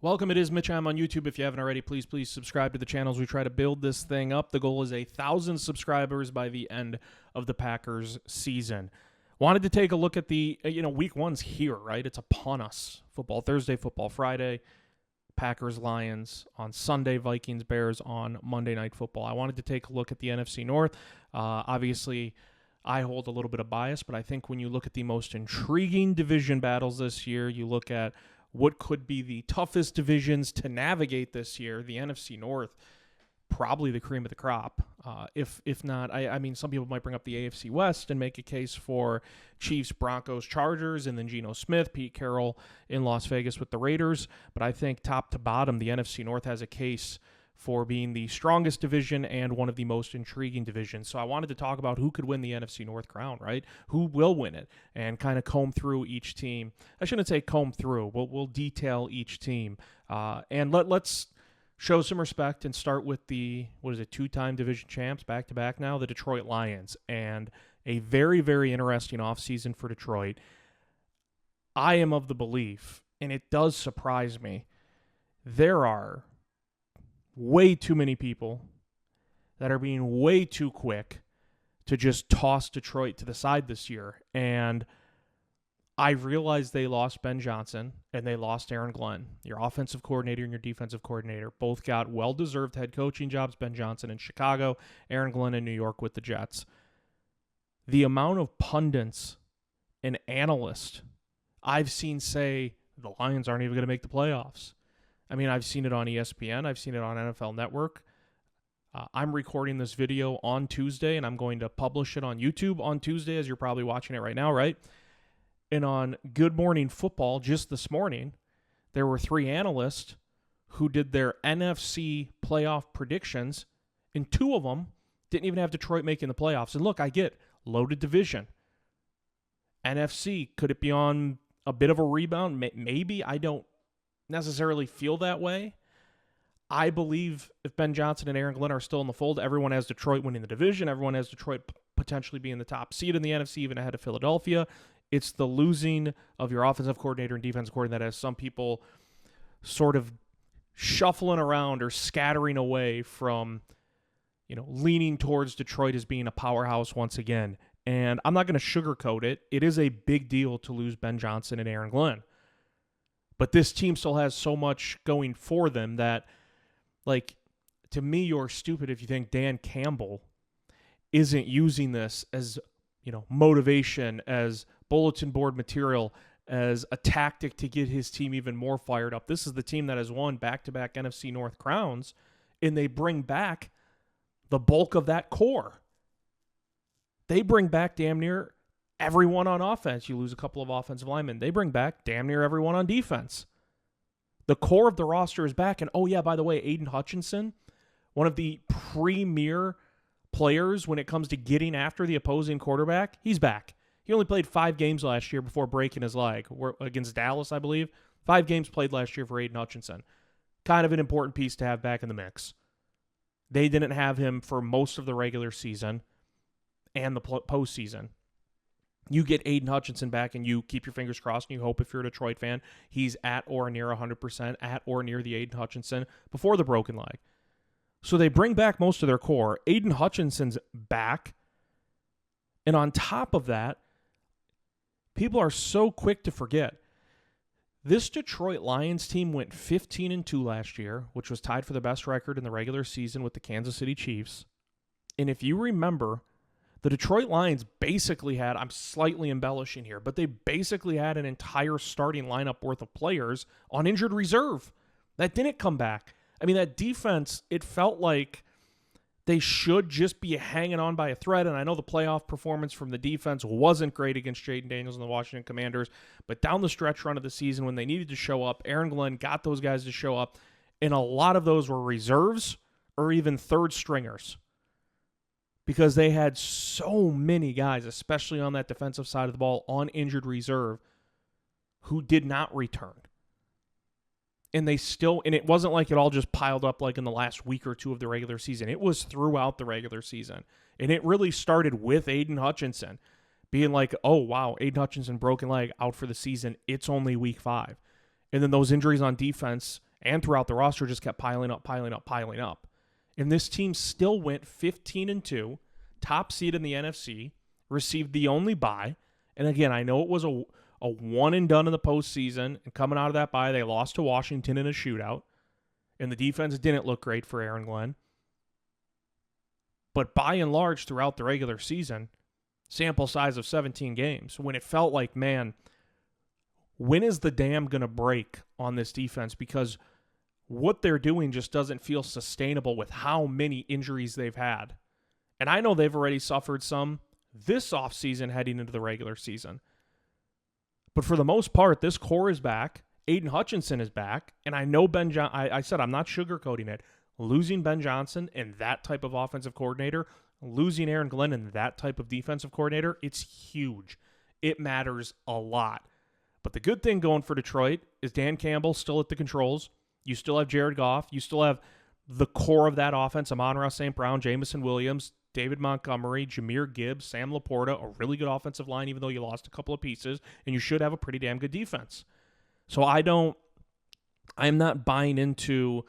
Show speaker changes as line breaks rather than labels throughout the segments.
Welcome. It is Mitch. I'm on YouTube. If you haven't already, please subscribe to the channels. We try to build this thing up. The goal is 1,000 subscribers by the end of the Packers season. Wanted to take a look at the, week one's here, right? It's upon us. Football Thursday, football Friday, Packers, Lions on Sunday, Vikings, Bears on Monday Night Football. I wanted to take a look at the NFC North. Obviously, I hold a little bit of bias, but I think when you look at the most intriguing division battles this year, you look at what could be the toughest divisions to navigate this year, the NFC North, probably the cream of the crop. If not, I mean, some people might bring up the AFC West and make a case for Chiefs, Broncos, Chargers, and then Geno Smith, Pete Carroll in Las Vegas with the Raiders. But I think top to bottom, the NFC North has a case for being the strongest division and one of the most intriguing divisions. So I wanted to talk about who could win the NFC North crown, right? Who will win it, and kind of comb through each team. I shouldn't say comb through. We'll detail each team. And let's show some respect and start with the, two-time division champs, back-to-back now, the Detroit Lions. And a very, very interesting offseason for Detroit. I am of the belief, and it does surprise me, there are way too many people that are being way too quick to just toss Detroit to the side this year. And I realize they lost Ben Johnson and they lost Aaron Glenn, your offensive coordinator and your defensive coordinator. Both got well-deserved head coaching jobs, Ben Johnson in Chicago, Aaron Glenn in New York with the Jets. The amount of pundits and analysts I've seen say the Lions aren't even going to make the playoffs. I mean, I've seen it on ESPN. I've seen it on NFL Network. I'm recording this video on Tuesday, and I'm going to publish it on YouTube on Tuesday, as you're probably watching it right now, right? And on Good Morning Football, just this morning, there were 3 analysts who did their NFC playoff predictions, and 2 of them didn't even have Detroit making the playoffs. And look, I get loaded division. NFC, could it be on a bit of a rebound? Maybe. I don't necessarily feel that way. I believe if Ben Johnson and Aaron Glenn are still in the fold, everyone has Detroit winning the division. Everyone has Detroit potentially being the top seed in the NFC, even ahead of Philadelphia. It's the losing of your offensive coordinator and defensive coordinator that has some people sort of shuffling around or scattering away from, leaning towards Detroit as being a powerhouse once again. And I'm not going to sugarcoat it. It is a big deal to lose Ben Johnson and Aaron Glenn. But this team still has so much going for them that, to me, you're stupid if you think Dan Campbell isn't using this as, motivation, as bulletin board material, as a tactic to get his team even more fired up. This is the team that has won back-to-back NFC North crowns, and they bring back the bulk of that core. They bring back damn near everyone on offense. You lose a couple of offensive linemen. They bring back damn near everyone on defense. The core of the roster is back. And, oh, yeah, by the way, Aiden Hutchinson, one of the premier players when it comes to getting after the opposing quarterback, he's back. He only played 5 games last year before breaking his leg against Dallas, I believe. 5 games played last year for Aiden Hutchinson. Kind of an important piece to have back in the mix. They didn't have him for most of the regular season and the postseason. You get Aiden Hutchinson back and you keep your fingers crossed and you hope, if you're a Detroit fan, he's at or near 100%, at or near the Aiden Hutchinson before the broken leg. So they bring back most of their core. Aiden Hutchinson's back. And on top of that, people are so quick to forget. This Detroit Lions team went 15-2 last year, which was tied for the best record in the regular season with the Kansas City Chiefs. And if you remember, the Detroit Lions basically had, I'm slightly embellishing here, but they basically had an entire starting lineup worth of players on injured reserve that didn't come back. I mean, that defense, it felt like they should just be hanging on by a thread. And I know the playoff performance from the defense wasn't great against Jaden Daniels and the Washington Commanders, but down the stretch run of the season when they needed to show up, Aaron Glenn got those guys to show up, and a lot of those were reserves or even third stringers, because they had so many guys, especially on that defensive side of the ball, on injured reserve, who did not return. And it wasn't like it all just piled up like in the last week or two of the regular season. It was throughout the regular season. And it really started with Aiden Hutchinson being like, oh, wow, Aiden Hutchinson, broken leg, out for the season. It's only week 5. And then those injuries on defense and throughout the roster just kept piling up. And this team still went 15-2, top seed in the NFC, received the only bye. And again, I know it was a one and done in the postseason, and coming out of that bye, they lost to Washington in a shootout, and the defense didn't look great for Aaron Glenn. But by and large, throughout the regular season, sample size of 17 games, when it felt like, man, when is the dam going to break on this defense? Because what they're doing just doesn't feel sustainable with how many injuries they've had. And I know they've already suffered some this offseason heading into the regular season. But for the most part, this core is back. Aiden Hutchinson is back. And I know I said I'm not sugarcoating it. Losing Ben Johnson and that type of offensive coordinator, losing Aaron Glenn and that type of defensive coordinator, it's huge. It matters a lot. But the good thing going for Detroit is Dan Campbell still at the controls. You still have Jared Goff. You still have the core of that offense, Amon-Ra St. Brown, Jamison Williams, David Montgomery, Jahmyr Gibbs, Sam Laporta, a really good offensive line, even though you lost a couple of pieces, and you should have a pretty damn good defense. So I'm not buying into,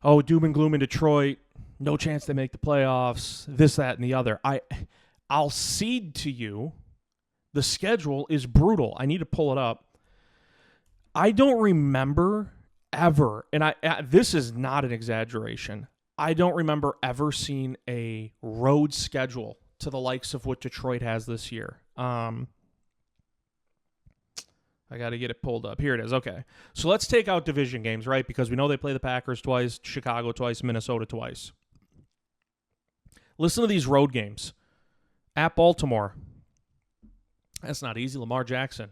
doom and gloom in Detroit, no chance they make the playoffs, this, that, and the other. I'll cede to you, the schedule is brutal. I need to pull it up. I don't remember ever, and this is not an exaggeration, I don't remember ever seeing a road schedule to the likes of what Detroit has this year. I got to get it pulled up. Here it is. Okay. So let's take out division games, right? Because we know they play the Packers twice, Chicago twice, Minnesota twice. Listen to these road games. At Baltimore. That's not easy. Lamar Jackson,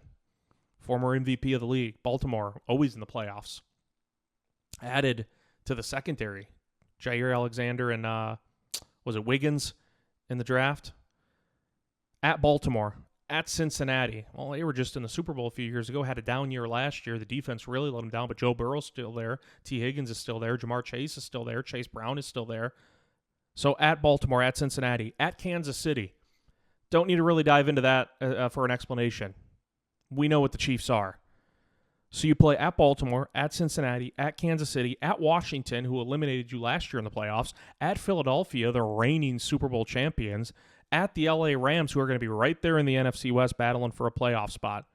former MVP of the league. Baltimore, always in the playoffs. Added to the secondary. Jair Alexander and, was it Wiggins in the draft? At Baltimore. At Cincinnati. Well, they were just in the Super Bowl a few years ago. Had a down year last year. The defense really let them down, but Joe Burrow's still there. T. Higgins is still there. Jamar Chase is still there. Chase Brown is still there. So at Baltimore, at Cincinnati, at Kansas City. Don't need to really dive into that for an explanation. We know what the Chiefs are. So you play at Baltimore, at Cincinnati, at Kansas City, at Washington, who eliminated you last year in the playoffs, at Philadelphia, the reigning Super Bowl champions, at the LA Rams, who are going to be right there in the NFC West battling for a playoff spot.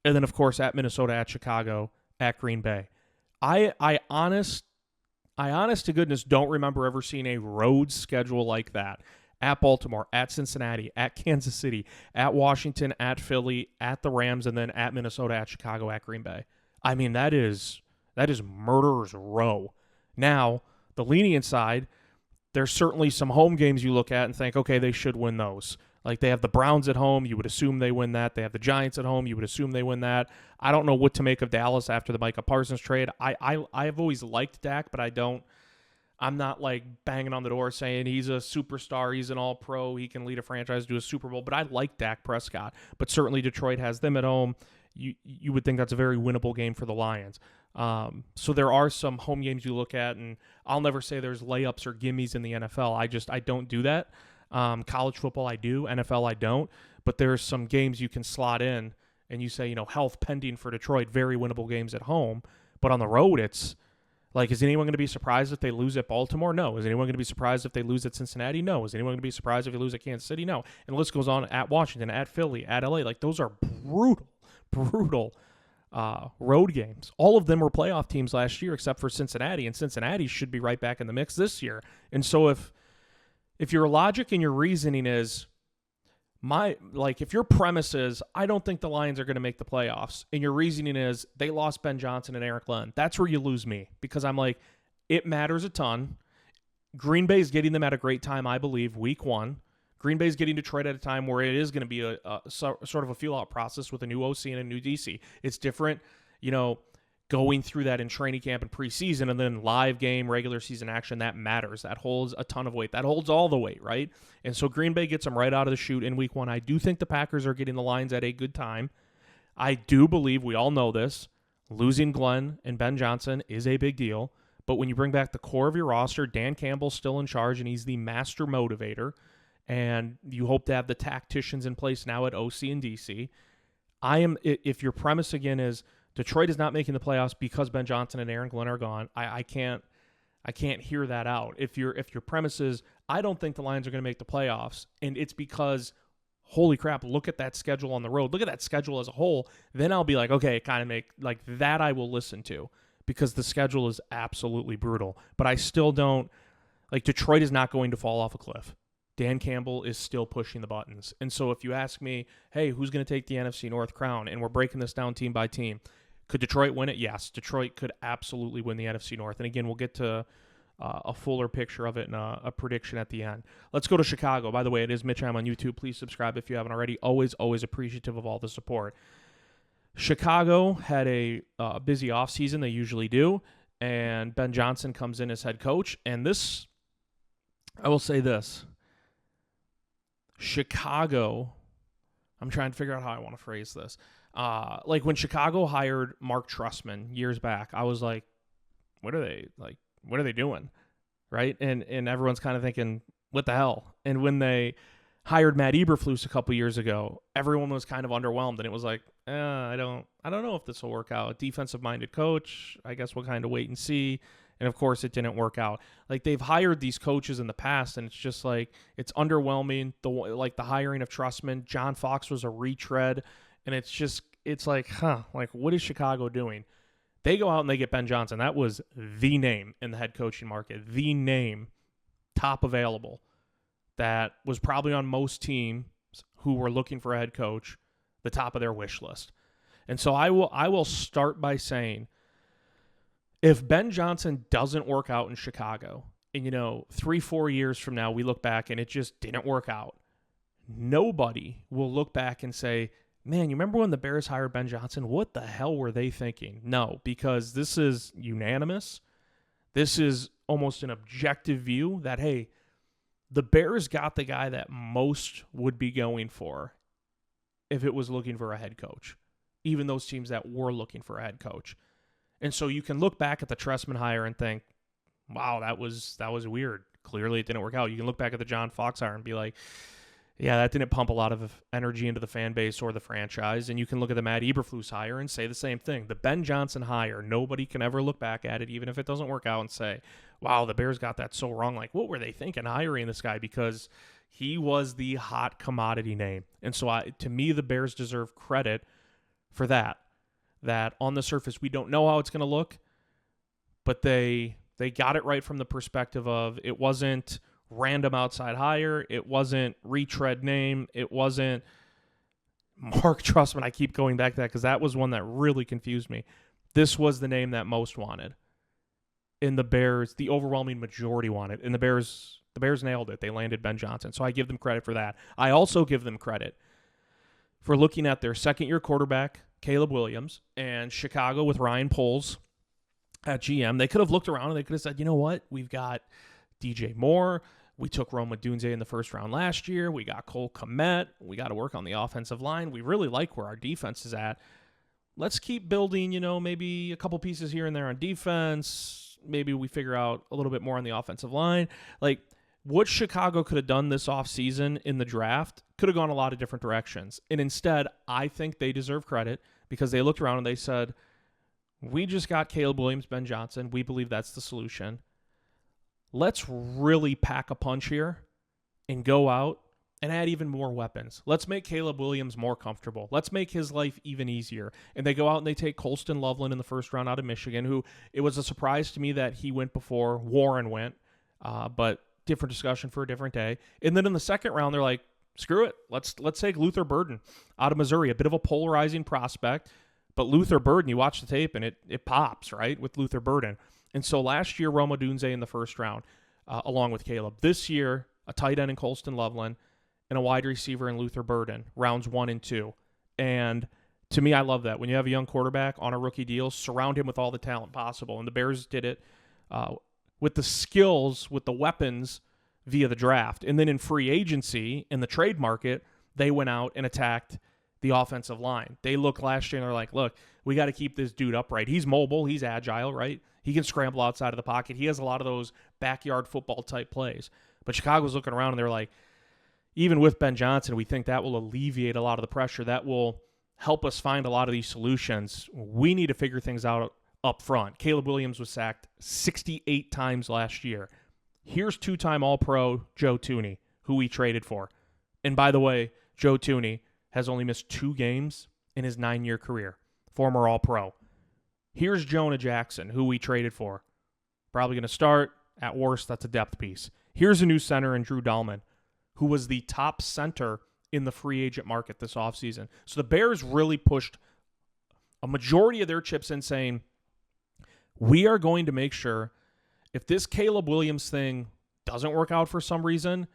And then, of course, at Minnesota, at Chicago, at Green Bay. I honest to goodness don't remember ever seeing a road schedule like that. At Baltimore, at Cincinnati, at Kansas City, at Washington, at Philly, at the Rams, and then at Minnesota, at Chicago, at Green Bay. I mean, that is murderer's row. Now, the lenient side, there's certainly some home games you look at and think, okay, they should win those. Like they have the Browns at home, you would assume they win that. They have the Giants at home, you would assume they win that. I don't know what to make of Dallas after the Micah Parsons trade. I've always liked Dak, but I'm not like banging on the door saying he's a superstar, he's an all-pro, he can lead a franchise to a Super Bowl. But I like Dak Prescott. But certainly Detroit has them at home. You would think that's a very winnable game for the Lions. So there are some home games you look at, and I'll never say there's layups or gimmies in the NFL. I don't do that. College football I do, NFL I don't. But there's some games you can slot in, and you say, health pending for Detroit, very winnable games at home. But on the road, it's like, is anyone going to be surprised if they lose at Baltimore? No. Is anyone going to be surprised if they lose at Cincinnati? No. Is anyone going to be surprised if they lose at Kansas City? No. And the list goes on at Washington, at Philly, at LA. Like, those are brutal road games. All of them were playoff teams last year except for Cincinnati, and Cincinnati should be right back in the mix this year. And so if your logic and your reasoning is, if your premise is, I don't think the Lions are going to make the playoffs, and your reasoning is they lost Ben Johnson and Eric Glenn, that's where you lose me, because I'm like, it matters a ton. Green Bay's getting them at a great time, I believe, week one. Green Bay's getting Detroit at a time where it is going to be a sort of a feel-out process with a new OC and a new DC. It's different, going through that in training camp and preseason, and then live game, regular season action, that matters. That holds a ton of weight. That holds all the weight, right? And so Green Bay gets them right out of the chute in week one. I do think the Packers are getting the Lions at a good time. I do believe, we all know this, losing Glenn and Ben Johnson is a big deal. But when you bring back the core of your roster, Dan Campbell's still in charge, and he's the master motivator. And you hope to have the tacticians in place now at OC and DC. If your premise again is Detroit is not making the playoffs because Ben Johnson and Aaron Glenn are gone. I can't hear that out. If your premise is I don't think the Lions are going to make the playoffs, and it's because holy crap, look at that schedule on the road. Look at that schedule as a whole. Then I'll be like, okay, kind of make like that I will listen to because the schedule is absolutely brutal. But I still don't like Detroit is not going to fall off a cliff. Dan Campbell is still pushing the buttons. And so if you ask me, hey, who's going to take the NFC North crown? And we're breaking this down team by team. Could Detroit win it? Yes. Detroit could absolutely win the NFC North. And again, we'll get to a fuller picture of it and a prediction at the end. Let's go to Chicago. By the way, it is Mitch. I'm on YouTube. Please subscribe if you haven't already. Always appreciative of all the support. Chicago had a busy offseason. They usually do. And Ben Johnson comes in as head coach. And this, I will say this. Chicago, I'm trying to figure out how I want to phrase this. Like when Chicago hired Mark Trestman years back, I was like, what are they doing? Right? And everyone's kind of thinking, what the hell? And when they hired Matt Eberflus a couple years ago, everyone was kind of underwhelmed. And it was like, I don't know if this will work out. Defensive-minded coach, I guess we'll kind of wait and see. And, of course, it didn't work out. Like, they've hired these coaches in the past, and it's just like it's underwhelming. The hiring of Trestman. John Fox was a retread. And it's like, like, what is Chicago doing? They go out and they get Ben Johnson. That was the name in the head coaching market, the name top available that was probably on most teams who were looking for a head coach, the top of their wish list. And so I will start by saying, if Ben Johnson doesn't work out in Chicago, and 3-4 years from now we look back and it just didn't work out, nobody will look back and say, man, you remember when the Bears hired Ben Johnson? What the hell were they thinking? No, because this is unanimous. This is almost an objective view that, hey, the Bears got the guy that most would be going for if it was looking for a head coach, even those teams that were looking for a head coach. And so you can look back at the Trestman hire and think, wow, that was weird. Clearly it didn't work out. You can look back at the John Fox hire and be like, yeah, that didn't pump a lot of energy into the fan base or the franchise. And you can look at the Matt Eberflus hire and say the same thing. The Ben Johnson hire, nobody can ever look back at it, even if it doesn't work out, and say, wow, the Bears got that so wrong. Like, what were they thinking hiring this guy? Because he was the hot commodity name. And so to me, the Bears deserve credit for that. That on the surface, we don't know how it's going to look, but they got it right from the perspective of it wasn't random outside hire. It wasn't retread name. It wasn't Mark Trestman. I keep going back to that because that was one that really confused me. This was the name that most wanted. And the Bears, the overwhelming majority wanted. And the Bears nailed it. They landed Ben Johnson. So I give them credit for that. I also give them credit for looking at their second-year quarterback, Caleb Williams, and Chicago with Ryan Poles at GM. They could have looked around and they could have said, you know what? We've got DJ Moore. We took Rome Odunze in the first round last year. We got Cole Kmet. We got to work on the offensive line. We really like where our defense is at. Let's keep building, maybe a couple pieces here and there on defense. Maybe we figure out a little bit more on the offensive line. Like, what Chicago could have done this offseason in the draft could have gone a lot of different directions. And instead, I think they deserve credit because they looked around and they said, we just got Caleb Williams, Ben Johnson. We believe that's the solution. Let's really pack a punch here and go out and add even more weapons. Let's make Caleb Williams more comfortable. Let's make his life even easier. And they go out and they take Colston Loveland in the first round out of Michigan, who it was a surprise to me that he went before Warren went, but different discussion for a different day. And then in the second round, they're like, screw it. Let's take Luther Burden out of Missouri, a bit of a polarizing prospect. But Luther Burden, you watch the tape and it pops, right, with Luther Burden. And so last year, Rome Odunze in the first round, along with Caleb. This year, a tight end in Colston Loveland and a wide receiver in Luther Burden, rounds 1 and 2. And to me, I love that. When you have a young quarterback on a rookie deal, surround him with all the talent possible. And the Bears did it with the skills, with the weapons via the draft. And then in free agency, in the trade market, they went out and attacked the offensive line. They looked last year and they're like, look, we got to keep this dude upright. He's mobile. He's agile, right? He can scramble outside of the pocket. He has a lot of those backyard football type plays. But Chicago's looking around and they're like, even with Ben Johnson, we think that will alleviate a lot of the pressure. That will help us find a lot of these solutions, we need to figure things out up front. Caleb Williams was sacked 68 times last year. Here's two-time All-Pro Joe Thuney, who we traded for. And by the way, Joe Thuney has only missed 2 games in his 9-year career. Former All-Pro. Here's Jonah Jackson, who we traded for. Probably going to start. At worst, that's a depth piece. Here's a new center in Drew Dahlman, who was the top center in the free agent market this offseason. So the Bears really pushed a majority of their chips in saying, we are going to make sure if this Caleb Williams thing doesn't work out for some reason,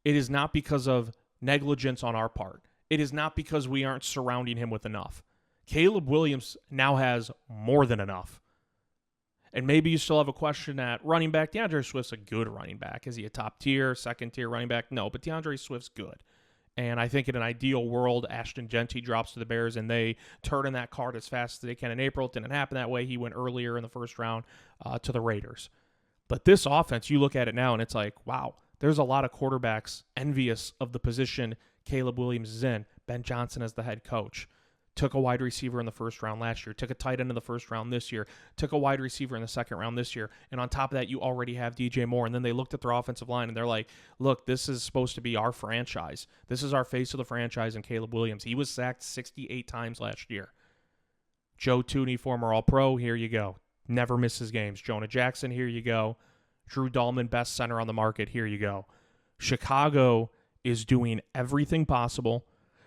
it is not because of negligence on our part. It is not because we aren't surrounding him with enough. Caleb Williams now has more than enough. And maybe you still have a question at running back. DeAndre Swift's a good running back. Is he a top tier, second tier running back? No, but DeAndre Swift's good. And I think in an ideal world, Ashton Genty drops to the Bears and they turn in that card as fast as they can in April. It didn't happen that way. He went earlier in the first round to the Raiders. But this offense, you look at it now and it's like, wow, there's a lot of quarterbacks envious of the position Caleb Williams is in. Ben Johnson as the head coach. Took a wide receiver in the first round last year. Took a tight end in the first round this year. Took a wide receiver in the second round this year. And on top of that, you already have DJ Moore. And then they looked at their offensive line and they're like, look, this is supposed to be our franchise. This is our face of the franchise in Caleb Williams. He was sacked 68 times last year. Joe Thuney, former All-Pro, here you go. Never misses games. Jonah Jackson, here you go. Drew Dahlman, best center on the market, here you go. Chicago is doing everything possible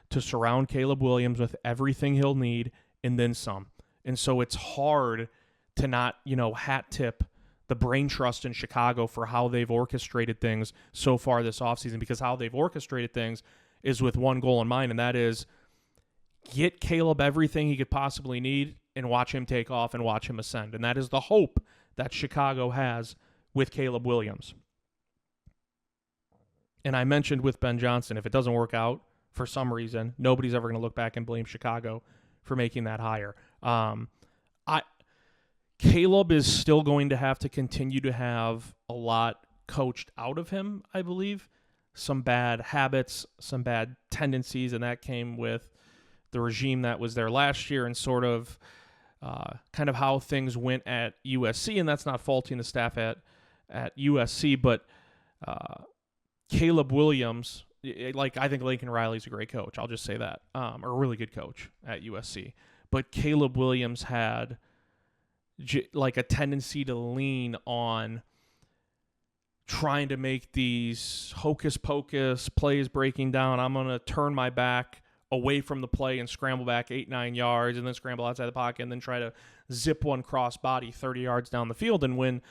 to surround Caleb Williams with everything he'll need and then some. And so it's hard to not, hat tip the brain trust in Chicago for how they've orchestrated things so far this offseason, because how they've orchestrated things is with one goal in mind, and that is get Caleb everything he could possibly need and watch him take off and watch him ascend. And that is the hope that Chicago has with Caleb Williams. And I mentioned with Ben Johnson, if it doesn't work out, for some reason, nobody's ever going to look back and blame Chicago for making that hire. Caleb is still going to have to continue to have a lot coached out of him, I believe. Some bad habits, some bad tendencies, and that came with the regime that was there last year and sort of kind of how things went at USC. And that's not faulting the staff at USC, but Caleb Williams, I think Lincoln Riley's a great coach. I'll just say that, or a really good coach at USC. But Caleb Williams had a tendency to lean on trying to make these hocus pocus plays breaking down. I'm going to turn my back away from the play and scramble back 8-9 yards and then scramble outside the pocket and then try to zip one cross body 30 yards down the field. And when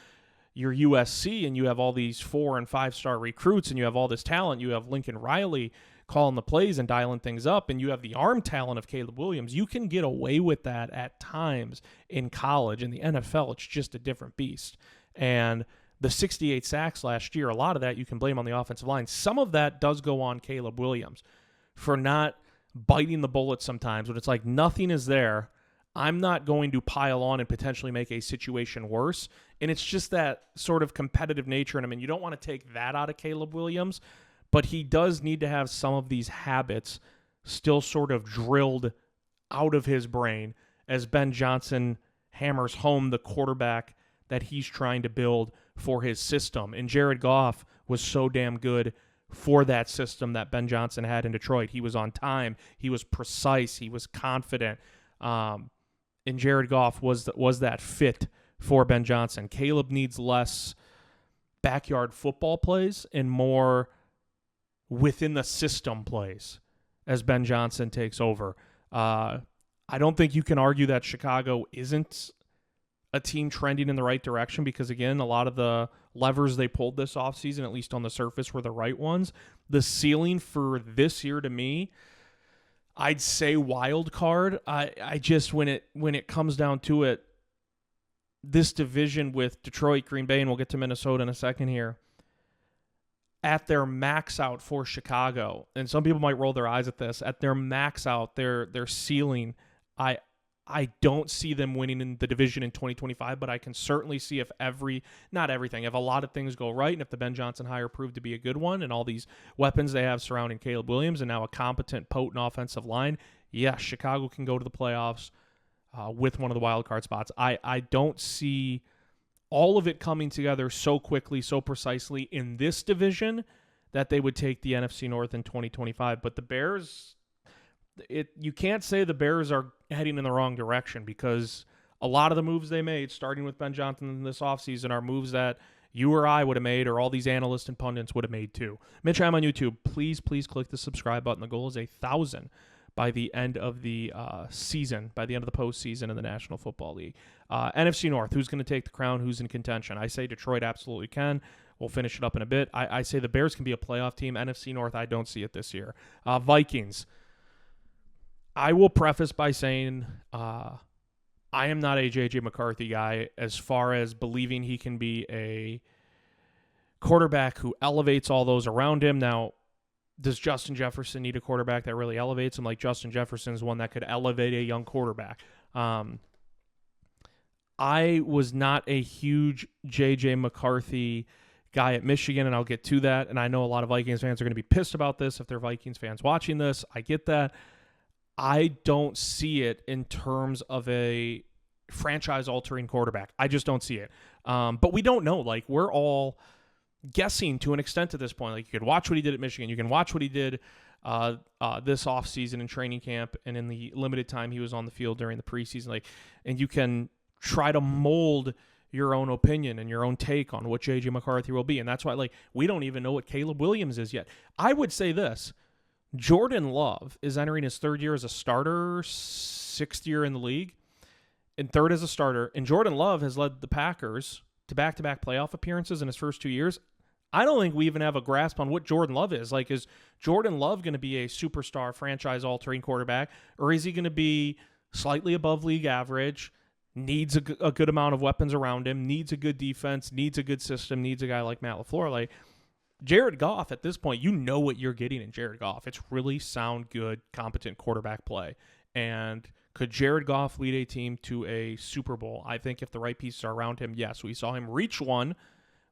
you're USC and you have all these 4- and 5-star recruits and you have all this talent, you have Lincoln Riley calling the plays and dialing things up, and you have the arm talent of Caleb Williams, you can get away with that at times in college. In the NFL, it's just a different beast. And the 68 sacks last year, a lot of that you can blame on the offensive line. Some of that does go on Caleb Williams for not biting the bullet sometimes when it's like nothing is there. I'm not going to pile on and potentially make a situation worse. And it's just that sort of competitive nature in him. And you don't want to take that out of Caleb Williams, but he does need to have some of these habits still sort of drilled out of his brain as Ben Johnson hammers home the quarterback that he's trying to build for his system. And Jared Goff was so damn good for that system that Ben Johnson had in Detroit. He was on time. He was precise. He was confident. And Jared Goff was that fit for Ben Johnson. Caleb needs less backyard football plays and more within the system plays as Ben Johnson takes over. I don't think you can argue that Chicago isn't a team trending in the right direction because, again, a lot of the levers they pulled this offseason, at least on the surface, were the right ones. The ceiling for this year to me, I'd say wild card. I just when it comes down to it, this division with Detroit, Green Bay, and we'll get to Minnesota in a second here, at their max out for Chicago, and some people might roll their eyes at this, at their max out, their ceiling, I don't see them winning in the division in 2025, but I can certainly see if if a lot of things go right, and if the Ben Johnson hire proved to be a good one, and all these weapons they have surrounding Caleb Williams, and now a competent, potent offensive line, yes, Chicago can go to the playoffs with one of the wild card spots. I don't see all of it coming together so quickly, so precisely in this division that they would take the NFC North in 2025. But the Bears, you can't say the Bears are heading in the wrong direction, because a lot of the moves they made, starting with Ben Johnson this offseason, are moves that you or I would have made, or all these analysts and pundits would have made too. Mitch, I'm on YouTube. Please click the subscribe button. The goal is 1,000 by the end of the season, by the end of the postseason in the National Football League. NFC North, who's going to take the crown? Who's in contention? I say Detroit absolutely can. We'll finish it up in a bit. I say the Bears can be a playoff team. NFC North, I don't see it this year. Vikings. I will preface by saying I am not a J.J. McCarthy guy as far as believing he can be a quarterback who elevates all those around him. Now, does Justin Jefferson need a quarterback that really elevates him? Like Justin Jefferson is one that could elevate a young quarterback. I was not a huge J.J. McCarthy guy at Michigan, and I'll get to that. And I know a lot of Vikings fans are going to be pissed about this if they're Vikings fans watching this. I get that. I don't see it in terms of a franchise-altering quarterback. I just don't see it. But we don't know. Like, we're all guessing to an extent at this point. Like, you could watch what he did at Michigan. You can watch what he did this offseason in training camp and in the limited time he was on the field during the preseason. Like, and you can try to mold your own opinion and your own take on what J.J. McCarthy will be. And that's why, like, we don't even know what Caleb Williams is yet. I would say this. Jordan Love is entering his third year as a starter, sixth year in the league, and third as a starter. And Jordan Love has led the Packers to back-to-back playoff appearances in his first 2 years. I don't think we even have a grasp on what Jordan Love is. Like, is Jordan Love going to be a superstar franchise-altering quarterback, or is he going to be slightly above league average, needs a good amount of weapons around him, needs a good defense, needs a good system, needs a guy like Matt LaFleur? Like, Jared Goff, at this point, you know what you're getting in Jared Goff. It's really sound, good, competent quarterback play. And could Jared Goff lead a team to a Super Bowl? I think if the right pieces are around him, yes. We saw him reach one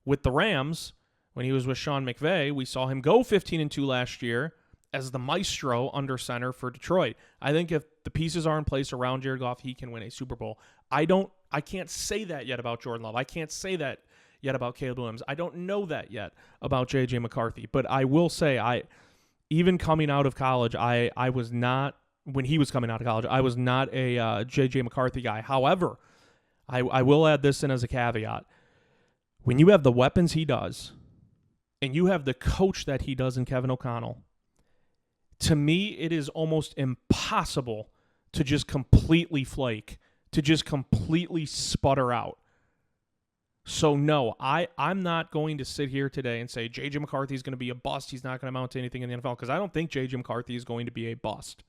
with the Rams when he was with Sean McVay. We saw him go 15-2 last year as the maestro under center for Detroit. I think if the pieces are in place around Jared Goff, he can win a Super Bowl. I can't say that yet about Jordan Love. I can't say that yet about Caleb Williams. I don't know that yet about J.J. McCarthy. But I will say, even coming out of college, I was not, when he was coming out of college, I was not a J.J. McCarthy guy. However, I will add this in as a caveat. When you have the weapons he does, and you have the coach that he does in Kevin O'Connell, to me, it is almost impossible to just completely flake, to just completely sputter out. So, no, I'm not going to sit here today and say J.J. McCarthy is going to be a bust. He's not going to amount to anything in the NFL, because I don't think J.J. McCarthy is going to be a bust.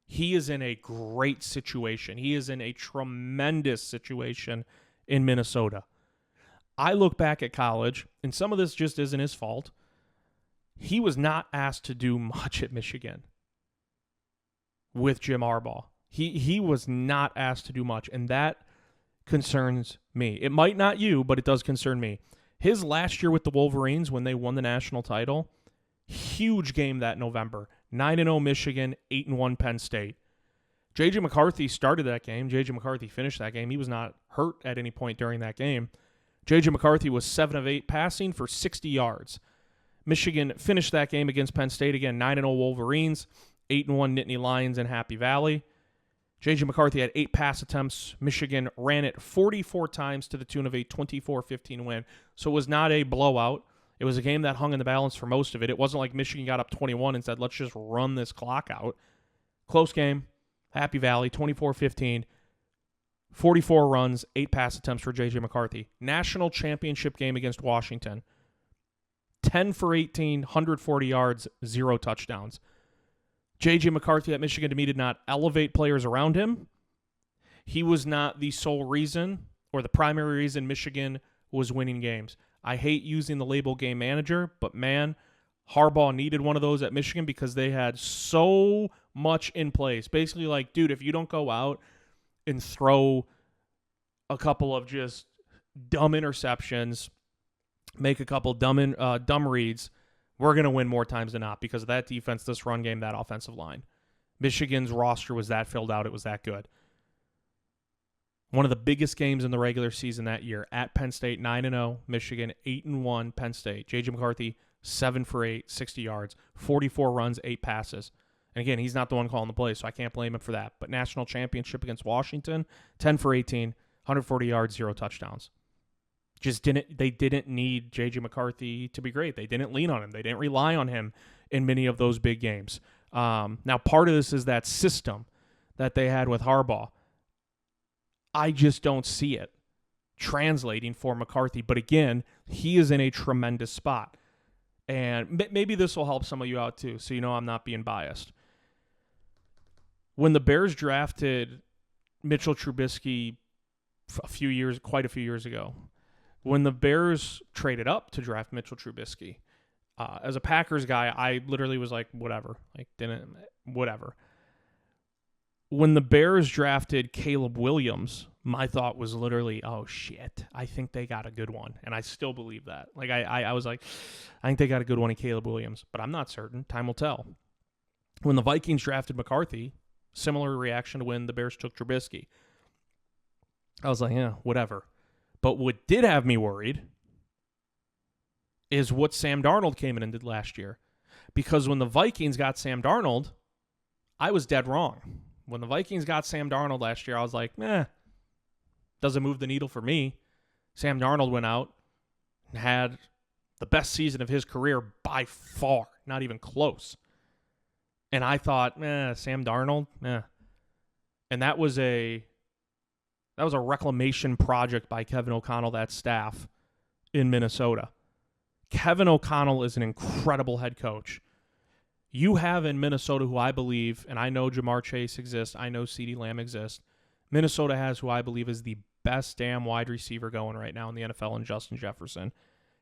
He is in a great situation. He is in a tremendous situation in Minnesota. I look back at college, and some of this just isn't his fault. He was not asked to do much at Michigan with Jim Harbaugh. He was not asked to do much, and that concerns me. It might not you, but it does concern me. His last year with the Wolverines, when they won the national title, huge game that November. 9-0 Michigan, 8-1 Penn State. J.J. McCarthy started that game. J.J. McCarthy finished that game. He was not hurt at any point during that game. J.J. McCarthy was 7 of 8 passing for 60 yards. Michigan finished that game against Penn State again, 9-0 Wolverines, 8-1 Nittany Lions in Happy Valley. J.J. McCarthy had 8 pass attempts. Michigan ran it 44 times to the tune of a 24-15 win. So it was not a blowout. It was a game that hung in the balance for most of it. It wasn't like Michigan got up 21 and said, let's just run this clock out. Close game, Happy Valley, 24-15, 44 runs, 8 pass attempts for J.J. McCarthy. National championship game against Washington. 10 for 18, 140 yards, 0 touchdowns. J.J. McCarthy at Michigan, to me, did not elevate players around him. He was not the sole reason or the primary reason Michigan was winning games. I hate using the label game manager, but man, Harbaugh needed one of those at Michigan because they had so much in place. Basically, like, dude, if you don't go out and throw a couple of just dumb interceptions, make a couple dumb reads, we're going to win more times than not because of that defense, this run game, that offensive line. Michigan's roster was that filled out. It was that good. One of the biggest games in the regular season that year at Penn State, 9-0, Michigan, 8-1, Penn State. J.J. McCarthy, 7 for 8, 60 yards, 44 runs, 8 passes. And again, he's not the one calling the play, so I can't blame him for that. But national championship against Washington, 10 for 18, 140 yards, 0 touchdowns. They didn't need J.J. McCarthy to be great. They didn't lean on him. They didn't rely on him in many of those big games. Now, part of this is that system that they had with Harbaugh. I just don't see it translating for McCarthy. But again, he is in a tremendous spot. And maybe this will help some of you out too, so you know I'm not being biased. When the Bears drafted Mitchell Trubisky quite a few years ago, when the Bears traded up to draft Mitchell Trubisky, as a Packers guy, I literally was like, whatever. Whatever. When the Bears drafted Caleb Williams, my thought was literally, oh, shit, I think they got a good one. And I still believe that. I was like, I think they got a good one in Caleb Williams, but I'm not certain. Time will tell. When the Vikings drafted McCarthy, similar reaction to when the Bears took Trubisky. I was like, yeah, whatever. But what did have me worried is what Sam Darnold came in and did last year. Because when the Vikings got Sam Darnold, I was dead wrong. When the Vikings got Sam Darnold last year, I was like, doesn't move the needle for me. Sam Darnold went out and had the best season of his career by far, not even close. And I thought, Sam Darnold, And that was a reclamation project by Kevin O'Connell, that staff in Minnesota. Kevin O'Connell is an incredible head coach. You have in Minnesota who I believe, and I know Jamar Chase exists, I know CeeDee Lamb exists. Minnesota has who I believe is the best damn wide receiver going right now in the NFL in Justin Jefferson.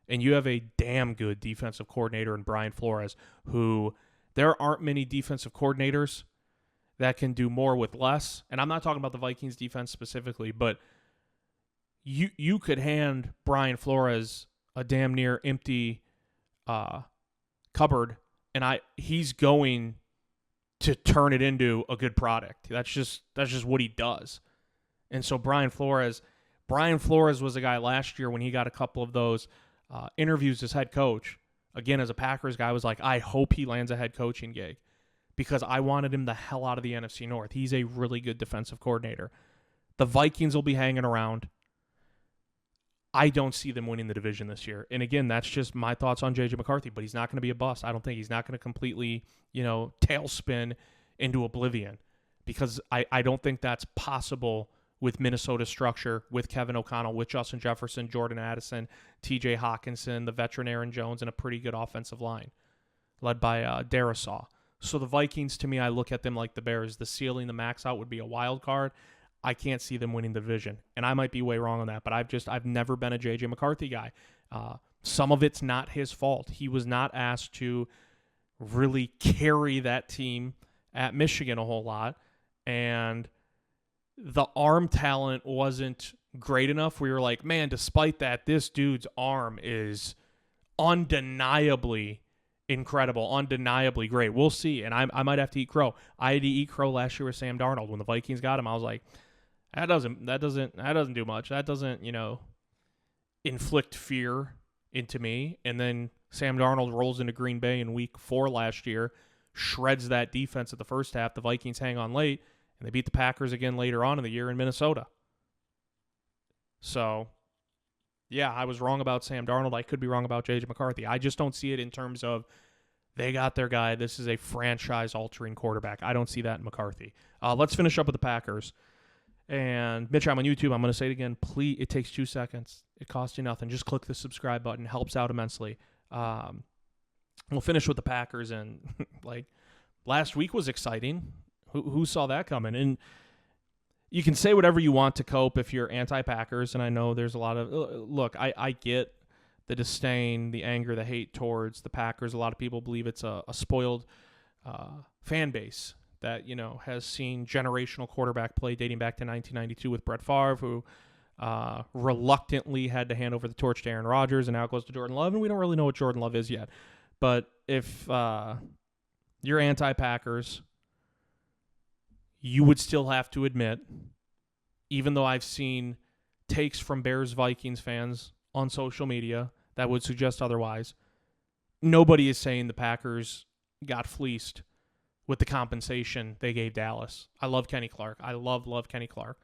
And you have a damn good defensive coordinator in Brian Flores, who there aren't many defensive coordinators that can do more with less. And I'm not talking about the Vikings defense specifically, but you could hand Brian Flores a damn near empty cupboard, and he's going to turn it into a good product. That's just what he does. And so Brian Flores was a guy last year when he got a couple of those interviews as head coach. Again, as a Packers guy, I was like, I hope he lands a head coaching gig because I wanted him the hell out of the NFC North. He's a really good defensive coordinator. The Vikings will be hanging around. I don't see them winning the division this year. And again, that's just my thoughts on J.J. McCarthy, but he's not going to be a bust. I don't think he's not going to completely, tailspin into oblivion because I don't think that's possible with Minnesota's structure, with Kevin O'Connell, with Justin Jefferson, Jordan Addison, T.J. Hawkinson, the veteran Aaron Jones, and a pretty good offensive line led by Darisaw. So the Vikings, to me, I look at them like the Bears. The ceiling, the max out would be a wild card. I can't see them winning the division. And I might be way wrong on that, but I've never been a J.J. McCarthy guy. Some of it's not his fault. He was not asked to really carry that team at Michigan a whole lot. And the arm talent wasn't great enough. We were like, man, despite that, this dude's arm is undeniably incredible, undeniably great. We'll see. And I might have to eat crow. I had to eat crow last year with Sam Darnold. When the Vikings got him, I was like, that doesn't do much. That doesn't, inflict fear into me. And then Sam Darnold rolls into Green Bay in week 4 last year, shreds that defense at the first half. The Vikings hang on late, and they beat the Packers again later on in the year in Minnesota. So, yeah, I was wrong about Sam Darnold. I could be wrong about J.J. McCarthy. I just don't see it in terms of they got their guy. This is a franchise-altering quarterback. I don't see that in McCarthy. Let's finish up with the Packers. And Mitch, I'm on YouTube. I'm going to say it again. Please, it takes 2 seconds. It costs you nothing. Just click the subscribe button. It helps out immensely. We'll finish with the Packers. And, last week was exciting. Who saw that coming? And you can say whatever you want to cope if you're anti-Packers. And I know there's a lot of... Look, I get the disdain, the anger, the hate towards the Packers. A lot of people believe it's a spoiled fan base that, has seen generational quarterback play dating back to 1992 with Brett Favre, who reluctantly had to hand over the torch to Aaron Rodgers, and now it goes to Jordan Love, and we don't really know what Jordan Love is yet. But if you're anti-Packers, you would still have to admit, even though I've seen takes from Bears Vikings fans on social media that would suggest otherwise, nobody is saying the Packers got fleeced with the compensation they gave Dallas. I love Kenny Clark. I love Kenny Clark.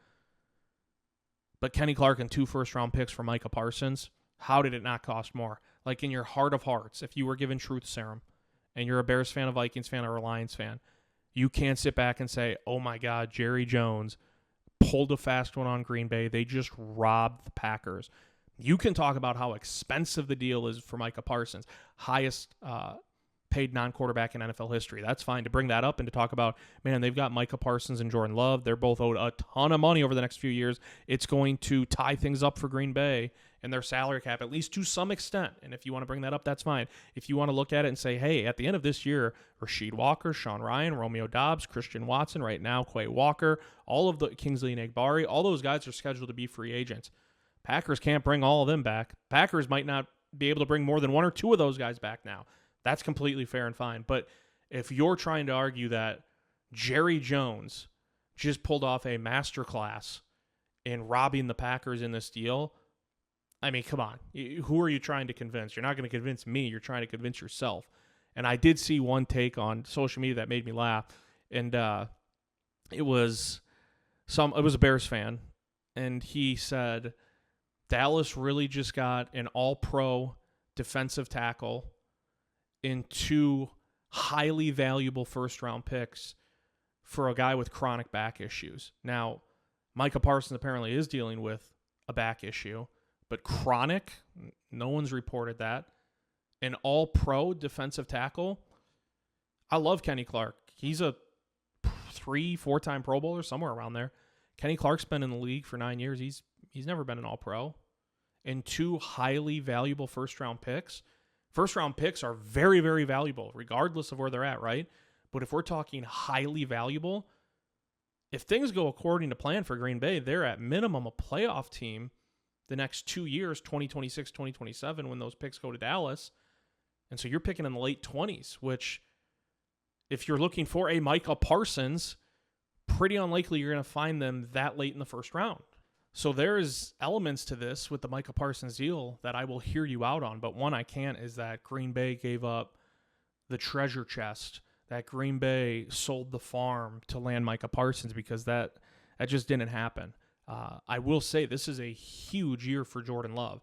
But Kenny Clark and 2 first-round picks for Micah Parsons, how did it not cost more? Like, in your heart of hearts, if you were given truth serum and you're a Bears fan, a Vikings fan, or a Lions fan, you can't sit back and say, oh my God, Jerry Jones pulled a fast one on Green Bay. They just robbed the Packers. You can talk about how expensive the deal is for Micah Parsons, highest paid non-quarterback in NFL history. That's fine to bring that up and to talk about, man, they've got Micah Parsons and Jordan Love. They're both owed a ton of money over the next few years. It's going to tie things up for Green Bay and their salary cap, at least to some extent. And if you want to bring that up, that's fine. If you want to look at it and say, hey, at the end of this year, Rasheed Walker, Sean Ryan, Romeo Doubs, Christian Watson, right now, Quay Walker, all of the Kingsley Enagbare, all those guys are scheduled to be free agents. Packers can't bring all of them back. Packers might not be able to bring more than 1 or 2 of those guys back now. That's completely fair and fine. But if you're trying to argue that Jerry Jones just pulled off a masterclass in robbing the Packers in this deal, I mean, come on. Who are you trying to convince? You're not going to convince me. You're trying to convince yourself. And I did see one take on social media that made me laugh. And it was a Bears fan. And he said, Dallas really just got an all-pro defensive tackle in 2 highly valuable first-round picks for a guy with chronic back issues. Now, Micah Parsons apparently is dealing with a back issue, but chronic, no one's reported that. An all-pro defensive tackle. I love Kenny Clark. He's a 3-4-time Pro Bowler, somewhere around there. Kenny Clark's been in the league for 9 years. He's never been an all-pro. And 2 highly valuable first-round picks. First-round picks are very, very valuable, regardless of where they're at, right? But if we're talking highly valuable, if things go according to plan for Green Bay, they're at minimum a playoff team the next 2 years, 2026, 2027, when those picks go to Dallas. And so you're picking in the late 20s, which if you're looking for a Micah Parsons, pretty unlikely you're going to find them that late in the first round. So there's elements to this with the Micah Parsons deal that I will hear you out on, but one I can't is that Green Bay gave up the treasure chest, that Green Bay sold the farm to land Micah Parsons, because that just didn't happen. I will say this is a huge year for Jordan Love.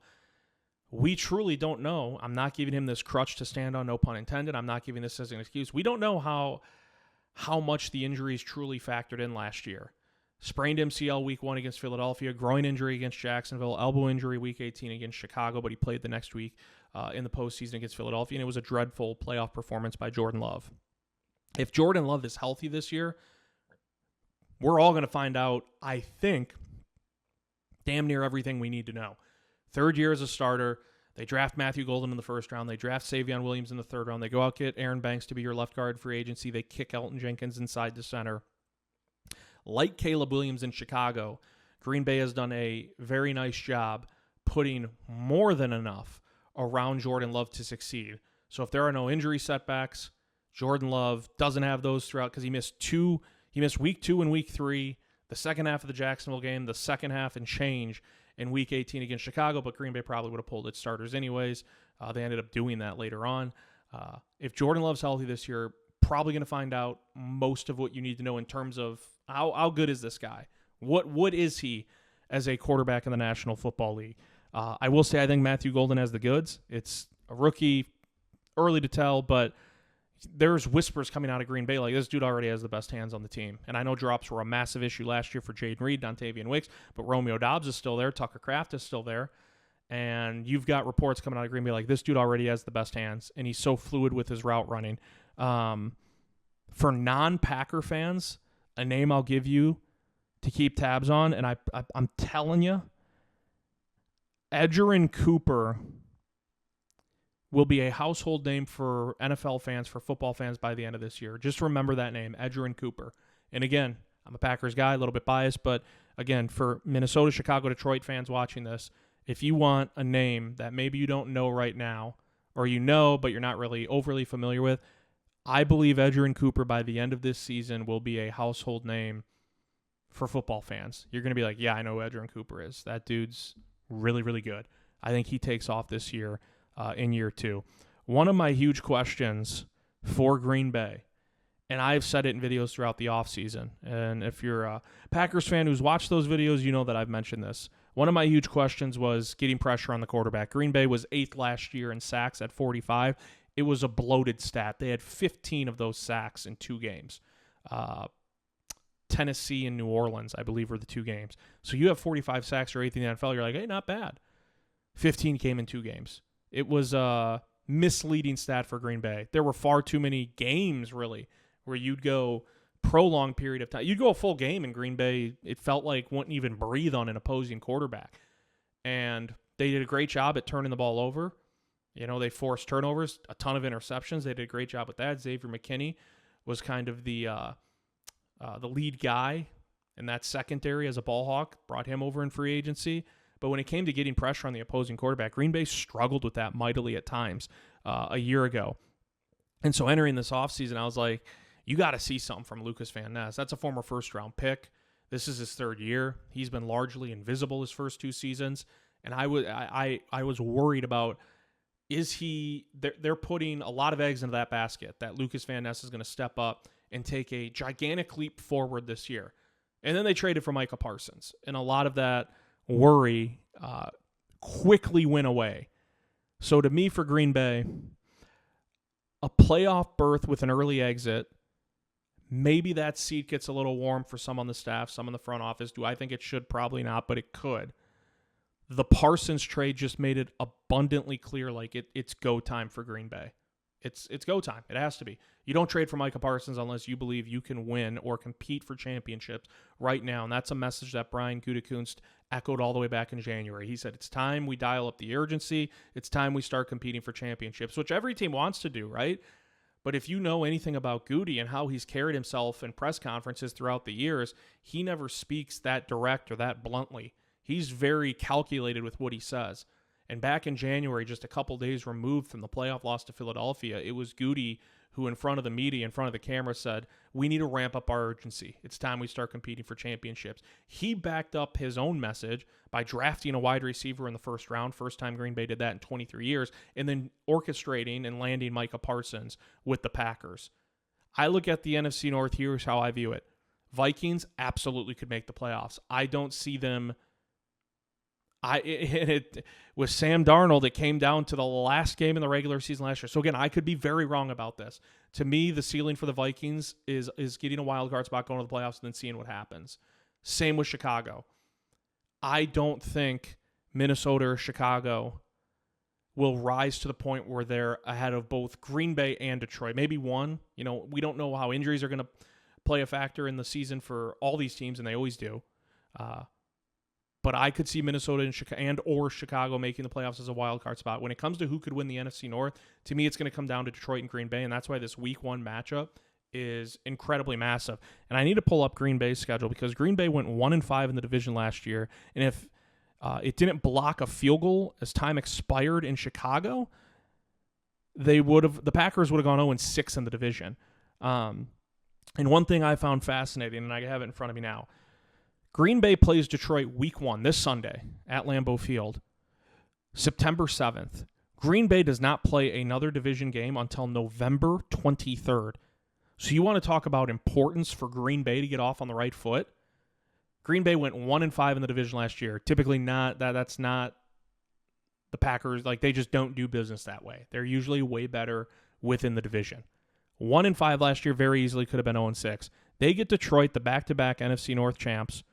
We truly don't know. I'm not giving him this crutch to stand on, no pun intended. I'm not giving this as an excuse. We don't know how much the injuries truly factored in last year. Sprained MCL week 1 against Philadelphia, groin injury against Jacksonville, elbow injury week 18 against Chicago, but he played the next week in the postseason against Philadelphia, and it was a dreadful playoff performance by Jordan Love. If Jordan Love is healthy this year, we're all going to find out, I think, damn near everything we need to know. 3rd year as a starter. They draft Matthew Golden in the 1st round. They draft Savion Williams in the 3rd round. They go out, get Aaron Banks to be your left guard free agency. They kick Elton Jenkins inside the center. Like Caleb Williams in Chicago, Green Bay has done a very nice job putting more than enough around Jordan Love to succeed. So if there are no injury setbacks, Jordan Love doesn't have those throughout, because he missed week 2 and week 3, the second half of the Jacksonville game, the second half and change in week 18 against Chicago, but Green Bay probably would have pulled its starters anyways. They ended up doing that later on. If Jordan Love's healthy this year, probably going to find out most of what you need to know in terms of how good is this guy? What is he as a quarterback in the National Football League? I will say I think Matthew Golden has the goods. It's a rookie, early to tell, but there's whispers coming out of Green Bay like this dude already has the best hands on the team. And I know drops were a massive issue last year for Jaden Reed, Dontavian Wicks, but Romeo Doubs is still there. Tucker Kraft is still there. And you've got reports coming out of Green Bay like this dude already has the best hands, and he's so fluid with his route running. For non-Packer fans, a name I'll give you to keep tabs on, and I'm telling you, Edgerrin Cooper will be a household name for NFL fans, for football fans by the end of this year. Just remember that name, Edgerrin Cooper. And again, I'm a Packers guy, a little bit biased, but again, for Minnesota, Chicago, Detroit fans watching this, if you want a name that maybe you don't know right now, or you know but you're not really overly familiar with, I believe Edgerrin Cooper by the end of this season will be a household name for football fans. You're going to be like, yeah, I know who Edgerrin Cooper is. That dude's really, really good. I think he takes off this year in year 2. One of my huge questions for Green Bay, and I've said it in videos throughout the offseason, and if you're a Packers fan who's watched those videos, you know that I've mentioned this. One of my huge questions was getting pressure on the quarterback. Green Bay was 8th last year in sacks at 45. It was a bloated stat. They had 15 of those sacks in 2 games. Tennessee and New Orleans, I believe, were the 2 games. So you have 45 sacks or 8th in the NFL. You're like, hey, not bad. 15 came in 2 games. It was a misleading stat for Green Bay. There were far too many games, really, where you'd go prolonged period of time. You'd go a full game in Green Bay, it felt like wouldn't even breathe on an opposing quarterback. And they did a great job at turning the ball over. You know, they forced turnovers, a ton of interceptions. They did a great job with that. Xavier McKinney was kind of the lead guy in that secondary as a ball hawk, brought him over in free agency. But when it came to getting pressure on the opposing quarterback, Green Bay struggled with that mightily at times a year ago. And so entering this offseason, I was like, you got to see something from Lucas Van Ness. That's a former first-round pick. This is his 3rd year. He's been largely invisible his first 2 seasons. And I was worried about, they're putting a lot of eggs into that basket, that Lucas Van Ness is going to step up and take a gigantic leap forward this year. And then they traded for Micah Parsons. And a lot of that worry quickly went away. So to me, for Green Bay, a playoff berth with an early exit, maybe that seat gets a little warm for some on the staff, some in the front office. Do I think it should? Probably not, but it could. The Parsons trade just made it abundantly clear, like it's go time for Green Bay. It's go time. It has to be. You don't trade for Micah Parsons unless you believe you can win or compete for championships right now. And that's a message that Brian Gutekunst echoed all the way back in January. He said, it's time we dial up the urgency. It's time we start competing for championships, which every team wants to do, right? But if you know anything about Goody and how he's carried himself in press conferences throughout the years, he never speaks that direct or that bluntly. He's very calculated with what he says. And back in January, just a couple days removed from the playoff loss to Philadelphia, it was Goody who in front of the media, in front of the camera said, we need to ramp up our urgency. It's time we start competing for championships. He backed up his own message by drafting a wide receiver in the first round, first time Green Bay did that in 23 years, and then orchestrating and landing Micah Parsons with the Packers. I look at the NFC North, here's how I view it. Vikings absolutely could make the playoffs. I don't see them... With Sam Darnold, it came down to the last game in the regular season last year. So again, I could be very wrong about this. To me, the ceiling for the Vikings is getting a wild card spot, going to the playoffs, and then seeing what happens. Same with Chicago. I don't think Minnesota or Chicago will rise to the point where they're ahead of both Green Bay and Detroit. Maybe one. You know, we don't know how injuries are going to play a factor in the season for all these teams, and they always do. But I could see Minnesota and or Chicago making the playoffs as a wild card spot. When it comes to who could win the NFC North, to me, it's going to come down to Detroit and Green Bay, and that's why this Week 1 matchup is incredibly massive. And I need to pull up Green Bay's schedule because Green Bay went 1-5 in the division last year, and if it didn't block a field goal as time expired in Chicago, the Packers would have gone 0-6 in the division. And one thing I found fascinating, and I have it in front of me now. Green Bay plays Detroit Week 1 this Sunday at Lambeau Field, September 7th. Green Bay does not play another division game until November 23rd. So you want to talk about importance for Green Bay to get off on the right foot? Green Bay went 1-5 in the division last year. Typically not that's not the Packers. Like, they just don't do business that way. They're usually way better within the division. 1-5 last year very easily could have been 0-6. They get Detroit, the back-to-back NFC North champs.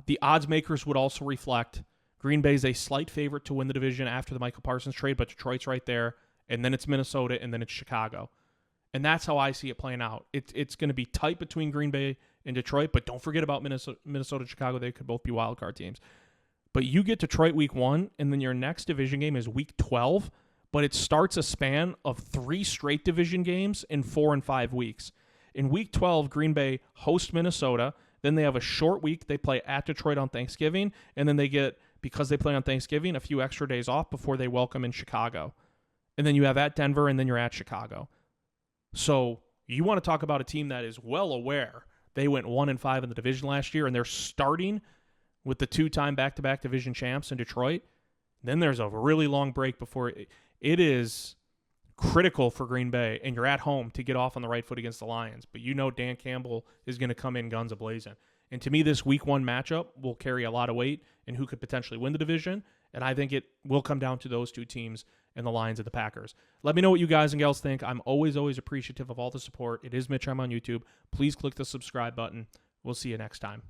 The odds makers would also reflect Green Bay's a slight favorite to win the division after the Michael Parsons trade, but Detroit's right there, and then it's Minnesota, and then it's Chicago. And that's how I see it playing out. It's going to be tight between Green Bay and Detroit, but don't forget about Minnesota and Chicago. They could both be wild card teams. But you get Detroit Week 1, and then your next division game is Week 12, but it starts a span of 3 straight division games in 4 and 5 weeks. In Week 12, Green Bay hosts Minnesota. Then they have a short week. They play at Detroit on Thanksgiving, and then they get, because they play on Thanksgiving, a few extra days off before they welcome in Chicago. And then you have at Denver, and then you're at Chicago. So you want to talk about a team that is well aware they went 1-5 in the division last year, and they're starting with the 2-time back-to-back division champs in Detroit. Then there's a really long break before it is critical for Green Bay, and you're at home to get off on the right foot against the Lions. But you know Dan Campbell is going to come in guns a-blazing. And to me, this week 1 matchup will carry a lot of weight in who could potentially win the division, and I think it will come down to those 2 teams and the Lions and the Packers. Let me know what you guys and gals think. I'm always appreciative of all the support. It is Mitch. I'm on YouTube. Please click the subscribe button. We'll see you next time.